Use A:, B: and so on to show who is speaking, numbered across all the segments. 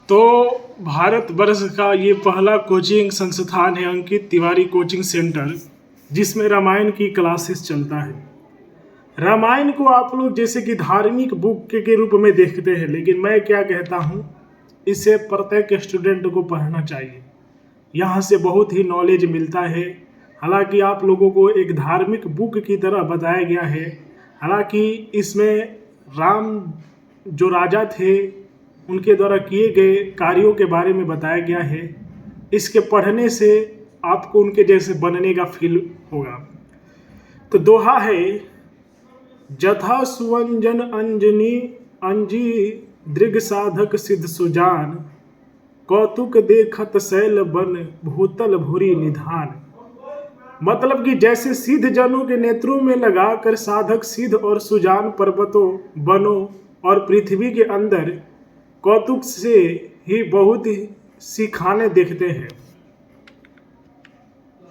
A: तो भारत वर्ष का ये पहला कोचिंग संस्थान है अंकित तिवारी कोचिंग सेंटर, जिसमें रामायण की क्लासेस चलता है। रामायण को आप लोग जैसे कि धार्मिक बुक के रूप में देखते हैं, लेकिन मैं क्या कहता हूँ, इसे प्रत्येक स्टूडेंट को पढ़ना चाहिए। यहाँ से बहुत ही नॉलेज मिलता है। हालांकि आप लोगों को एक धार्मिक बुक की तरह बताया गया है। हालांकि इसमें राम जो राजा थे उनके द्वारा किए गए कार्यों के बारे में बताया गया है। इसके पढ़ने से आपको उनके जैसे बनने का फील होगा। तो दोहा है, जथा सुवंजन अंजनी अंजी दृग साधक सिद्ध सुजान, कौतुक देखत शैल बन भूतल भूरी निधान। मतलब कि जैसे सिद्ध जनों के नेत्रों में लगाकर साधक सिद्ध और सुजान पर्वतों, वनों और पृथ्वी के अंदर कौतुक से ही बहुत सी खाने देखते हैं।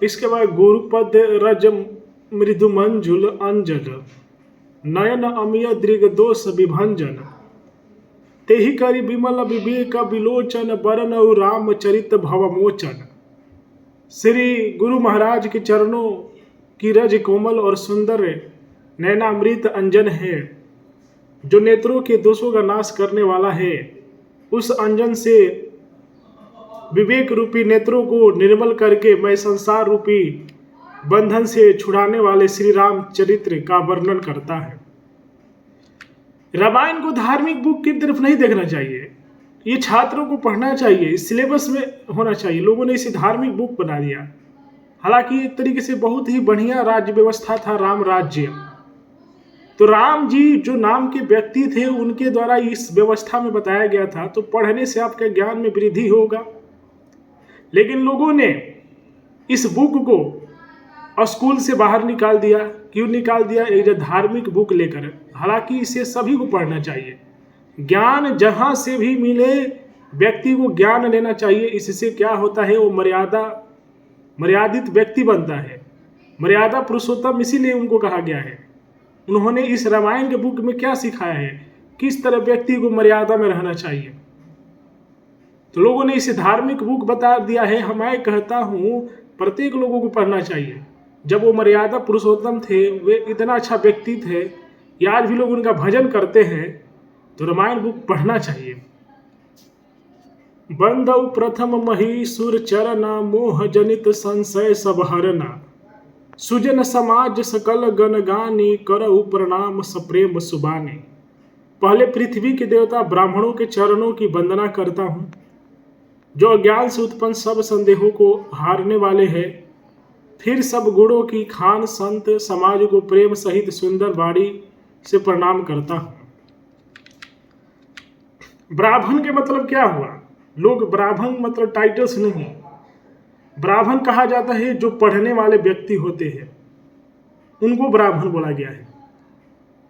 A: इसके बाद गुरुपद रज मृदु मंजुल अंजल, नयन अमिय दृग दोष विभंजन, तेहि करि विमल विवेक विलोचन, बरन राम चरित भवमोचन। श्री गुरु महाराज के चरणों की रज कोमल और सुंदर नयनामृत अंजन है, जो नेत्रों के दोषों का नाश करने वाला है। उस अंजन से विवेक रूपी नेत्रों को निर्मल करके मैं संसार रूपी बंधन से छुड़ाने वाले श्री राम चरित्र का वर्णन करता है। रामायण को धार्मिक बुक की तरफ नहीं देखना चाहिए, ये छात्रों को पढ़ना चाहिए, सिलेबस में होना चाहिए। लोगों ने इसे धार्मिक बुक बना दिया। हालांकि एक तरीके से बहुत ही बढ़िया राज्य व्यवस्था था राम राज्य। तो राम जी जो नाम के व्यक्ति थे उनके द्वारा इस व्यवस्था में बताया गया था, तो पढ़ने से आपके ज्ञान में वृद्धि होगा। लेकिन लोगों ने इस बुक को स्कूल से बाहर निकाल दिया। क्यों निकाल दिया? एक धार्मिक बुक लेकर। हालांकि इसे सभी को पढ़ना चाहिए। ज्ञान जहाँ से भी मिले व्यक्ति को ज्ञान लेना चाहिए। इससे क्या होता है, वो मर्यादित व्यक्ति बनता है। मर्यादा पुरुषोत्तम इसीलिए उनको कहा गया है। उन्होंने इस रामायण के बुक में क्या सिखाया है, किस तरह व्यक्ति को मर्यादा में रहना चाहिए। तो लोगों ने इसे धार्मिक बुक बता दिया है। मैं कहता हूँ प्रत्येक लोगों को पढ़ना चाहिए। जब वो मर्यादा पुरुषोत्तम थे, वे इतना अच्छा व्यक्ति थे कि आज भी लोग उनका भजन करते हैं, तो रामायण बुक पढ़ना चाहिए। बंदौ प्रथम महीसुर चरना, मोह जनित संशय सब हरना, सुजन समाज सकल गण गानी, करहु प्रणाम सप्रेम सुबानी। पहले पृथ्वी के देवता ब्राह्मणों के चरणों की वंदना करता हूँ, जो अज्ञान से उत्पन्न सब संदेहों को हारने वाले हैं। फिर सब गुणों की खान संत समाज को प्रेम सहित सुंदर वाणी से प्रणाम करता हूँ। ब्राह्मण के मतलब क्या हुआ? लोग ब्राह्मण मतलब टाइटल्स नहीं, ब्राह्मण कहा जाता है जो पढ़ने वाले व्यक्ति होते हैं, उनको ब्राह्मण बोला गया है।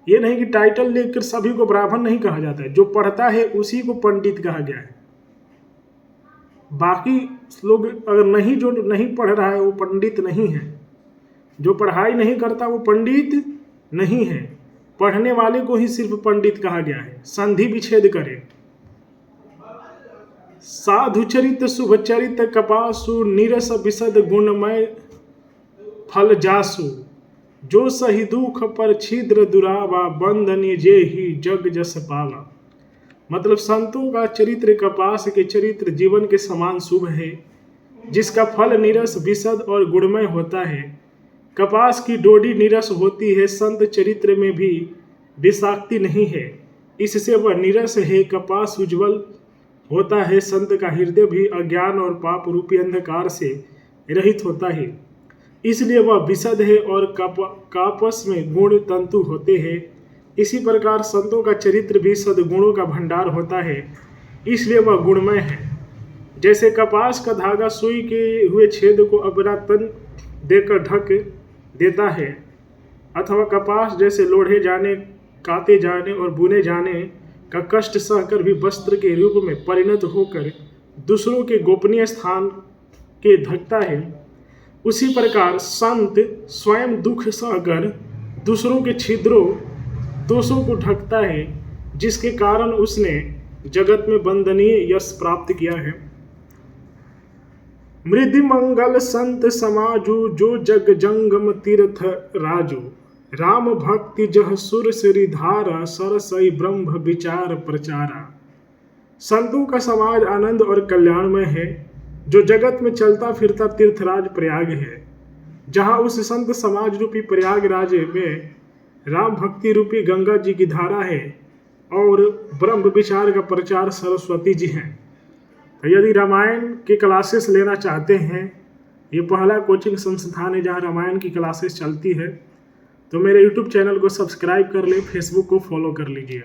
A: ये नहीं कि टाइटल लेकर सभी को ब्राह्मण नहीं कहा जाता है। जो पढ़ता है उसी को पंडित कहा गया है। बाकी लोग अगर जो नहीं पढ़ रहा है वो पंडित नहीं है। जो पढ़ाई नहीं करता वो पंडित नहीं है। पढ़ने वाले को ही सिर्फ पंडित कहा गया है। संधि विच्छेद करे। साधुचरित शुभचरित कपासु, निरस विशद गुणमय फल जासु, जो सही दुख पर छिद्र दुरावा, बंधन जे ही जग जस पावा। मतलब संतों का चरित्र कपास के चरित्र जीवन के समान शुभ है, जिसका फल निरस विशद और गुणमय होता है। कपास की डोडी निरस होती है, संत चरित्र में भी विषाक्ति नहीं है, इससे वह निरस है। कपास उज्ज्वल होता है, संत का हृदय भी अज्ञान और पाप रूपी अंधकार से रहित होता है, इसलिए वह विशद है। और कापस में गुण तंतु होते हैं। इसी प्रकार संतों का चरित्र भी सद्गुणों का भंडार होता है, इसलिए वह गुणमय है। जैसे कपास का धागा सुई के हुए छेद को अपना तन देकर ढक देता है, अथवा कपास जैसे लोढ़े जाने, काते जाने और बुने जाने का कष्ट सहकर भी वस्त्र के रूप में परिणत होकर दूसरों के गोपनीय स्थान के ढकता है, उसी प्रकार संत स्वयं दुख सहकर दूसरों के छिद्रों दोषों को ढकता है, जिसके कारण उसने जगत में वंदनीय यश प्राप्त किया है। मृदि मंगल संत समाजु जो जग जंगम तीर्थ राजू, राम भक्ति जह सुर सिरि धारा सरसई ब्रह्म विचार प्रचारा। संतों का समाज आनंद और कल्याणमय है, जो जगत में चलता फिरता तीर्थराज प्रयाग है। जहाँ उस संत समाज रूपी प्रयागराज में राम भक्ति रूपी गंगा जी की धारा है और ब्रह्म विचार का प्रचार सरस्वती जी हैं। तो यदि रामायण की क्लासेस लेना चाहते हैं, ये पहला कोचिंग संस्थान है जहाँ रामायण की क्लासेस चलती है, तो मेरे यूट्यूब चैनल को सब्सक्राइब कर ले, फेसबुक को फॉलो कर लीजिए।